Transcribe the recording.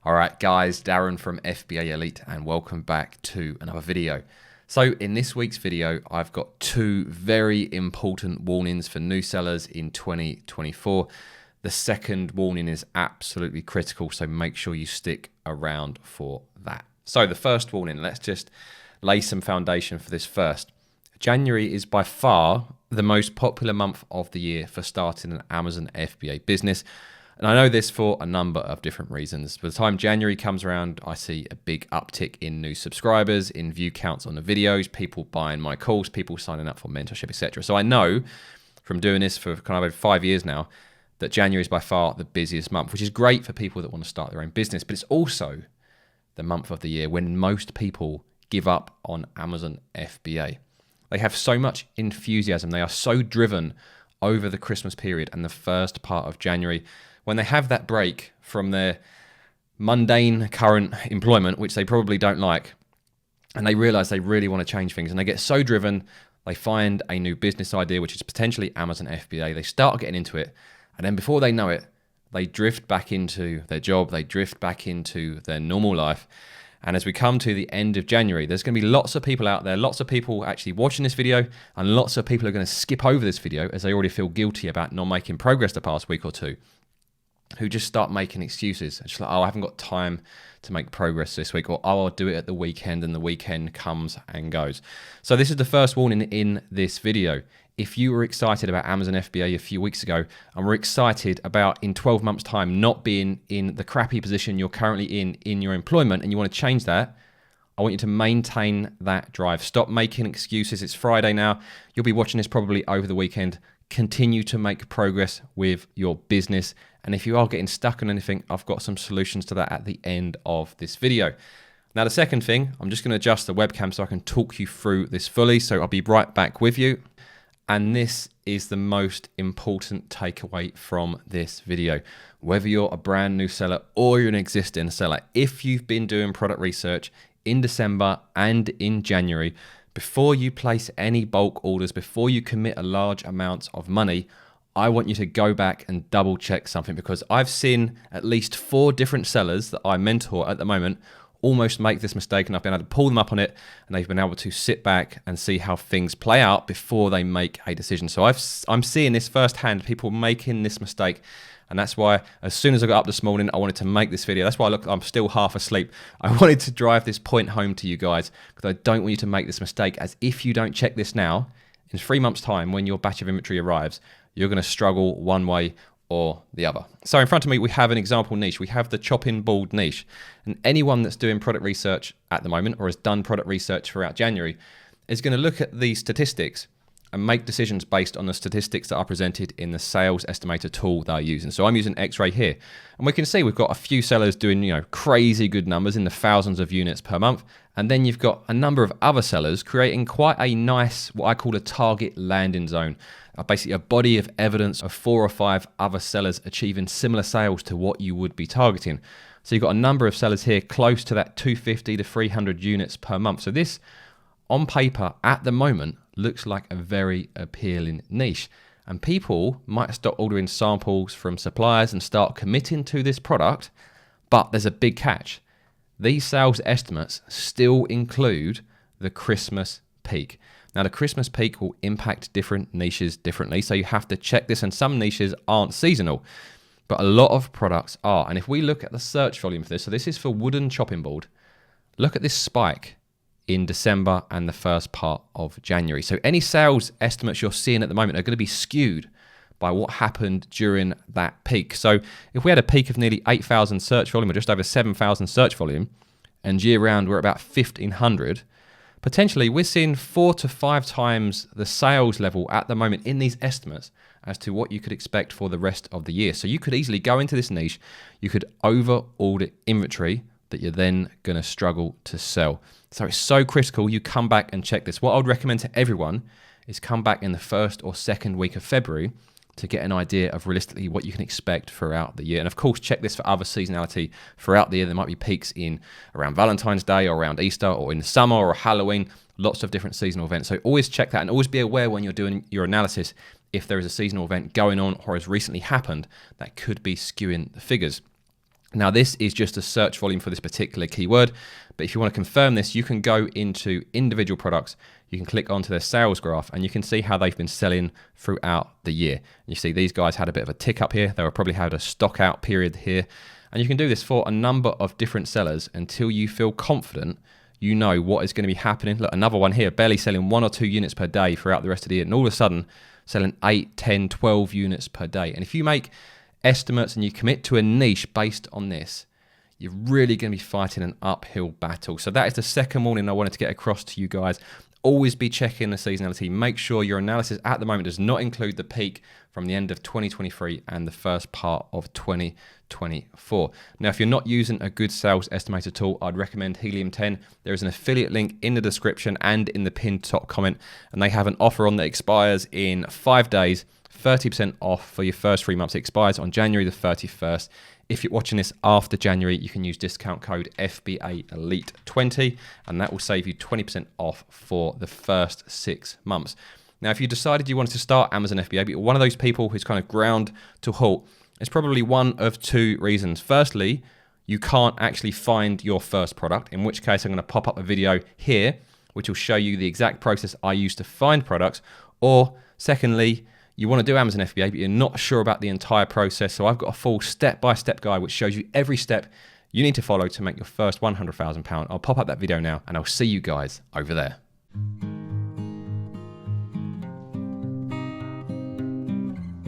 All right, guys, Darren from FBA Elite, and welcome back to another video. So in this week's video, I've got two very important warnings for new sellers in 2024. The second warning is absolutely critical, so make sure you stick around for that. So the first warning, let's just lay some foundation for this first. January is by far the most popular month of the year for starting an Amazon FBA business. And I know this for a number of different reasons. By the time January comes around, I see a big uptick in new subscribers, in view counts on the videos, people buying my calls, people signing up for mentorship, etc. So I know from doing this for kind of over 5 years now that January is by far the busiest month, which is great for people that want to start their own business. But it's also the month of the year when most people give up on Amazon FBA. They have so much enthusiasm. They are so driven over the Christmas period and the first part of January, when they have that break from their mundane current employment, which they probably don't like, and they realize they really want to change things, and they get so driven, they find a new business idea, which is potentially Amazon FBA. They start getting into it, and then before they know it, they drift back into their job, they drift back into their normal life. And as we come to the end of January, there's going to be lots of people out there, lots of people actually watching this video, and lots of people are going to skip over this video as they already feel guilty about not making progress the past week or two, who just start making excuses. It's like, oh, I haven't got time to make progress this week, or oh, I'll do it at the weekend, and the weekend comes and goes. So this is the first warning in this video. If you were excited about Amazon FBA a few weeks ago, and were excited about in 12 months time not being in the crappy position you're currently in your employment, and you want to change that, I want you to maintain that drive. Stop making excuses. It's Friday now. You'll be watching this probably over the weekend. Continue to make progress with your business. And if you are getting stuck on anything, I've got some solutions to that at the end of this video. Now, the second thing, I'm just going to adjust the webcam so I can talk you through this fully. So I'll be right back with you. And this is the most important takeaway from this video. Whether you're a brand new seller or you're an existing seller, if you've been doing product research in December and in January, before you place any bulk orders, before you commit a large amount of money, I want you to go back and double check something, because I've seen at least 4 different sellers that I mentor at the moment almost make this mistake, and I've been able to pull them up on it, and they've been able to sit back and see how things play out before they make a decision. So I'm seeing this firsthand, people making this mistake. And that's why as soon as I got up this morning, I wanted to make this video. That's why I'm still half asleep. I wanted to drive this point home to you guys, because I don't want you to make this mistake, as if you don't check this now, in 3 months' time, when your batch of inventory arrives, you're going to struggle one way or the other. So in front of me, we have an example niche. We have the chopping board niche. And anyone that's doing product research at the moment, or has done product research throughout January, is going to look at these statistics and make decisions based on the statistics that are presented in the sales estimator tool they're using. So I'm using X-Ray here. And we can see we've got a few sellers doing, crazy good numbers in the thousands of units per month. And then you've got a number of other sellers creating quite a nice, what I call a target landing zone. Basically a body of evidence of 4 or 5 other sellers achieving similar sales to what you would be targeting. So you've got a number of sellers here close to that 250 to 300 units per month. So this, on paper, at the moment, looks like a very appealing niche. And people might start ordering samples from suppliers and start committing to this product, but there's a big catch. These sales estimates still include the Christmas peak. Now, the Christmas peak will impact different niches differently, so you have to check this, and some niches aren't seasonal, but a lot of products are. And if we look at the search volume for this, so this is for wooden chopping board, look at this spike in December and the first part of January. So any sales estimates you're seeing at the moment are going to be skewed by what happened during that peak. So if we had a peak of nearly 8,000 search volume, or just over 7,000 search volume, and year round we're about 1,500, potentially we're seeing 4 to 5 times the sales level at the moment in these estimates as to what you could expect for the rest of the year. So you could easily go into this niche, you could over order inventory that you're then going to struggle to sell. So it's so critical you come back and check this. What I would recommend to everyone is come back in the 1st or 2nd week of February to get an idea of realistically what you can expect throughout the year. And of course, check this for other seasonality throughout the year. There might be peaks in around Valentine's Day or around Easter or in the summer or Halloween, lots of different seasonal events. So always check that, and always be aware when you're doing your analysis if there is a seasonal event going on or has recently happened that could be skewing the figures. Now, this is just a search volume for this particular keyword, but if you want to confirm this, you can go into individual products, you can click onto their sales graph, and you can see how they've been selling throughout the year. You see these guys had a bit of a tick up here. They were probably had a stock out period here. And you can do this for a number of different sellers until you feel confident you know what is going to be happening. Look, another one here, barely selling 1 or 2 units per day throughout the rest of the year, and all of a sudden selling 8, 10, 12 units per day. And if you make estimates and you commit to a niche based on this, you're really going to be fighting an uphill battle. So that is the second warning I wanted to get across to you guys. Always be checking the seasonality. Make sure your analysis at the moment does not include the peak from the end of 2023 and the first part of 2024. Now, if you're not using a good sales estimator tool, I'd recommend Helium 10. There is an affiliate link in the description and in the pinned top comment, and they have an offer on that expires in 5 days, 30% off for your first 3 months. It expires on January the 31st. If you're watching this after January, you can use discount code FBA Elite 20, and that will save you 20% off for the first 6 months. Now, if you decided you wanted to start Amazon FBA, but you're one of those people who's kind of ground to halt, it's probably one of 2 reasons. Firstly, you can't actually find your first product, in which case I'm going to pop up a video here, which will show you the exact process I use to find products. Or secondly, you want to do Amazon FBA, but you're not sure about the entire process. So I've got a full step-by-step guide which shows you every step you need to follow to make your first £100,000. I'll pop up that video now, and I'll see you guys over there.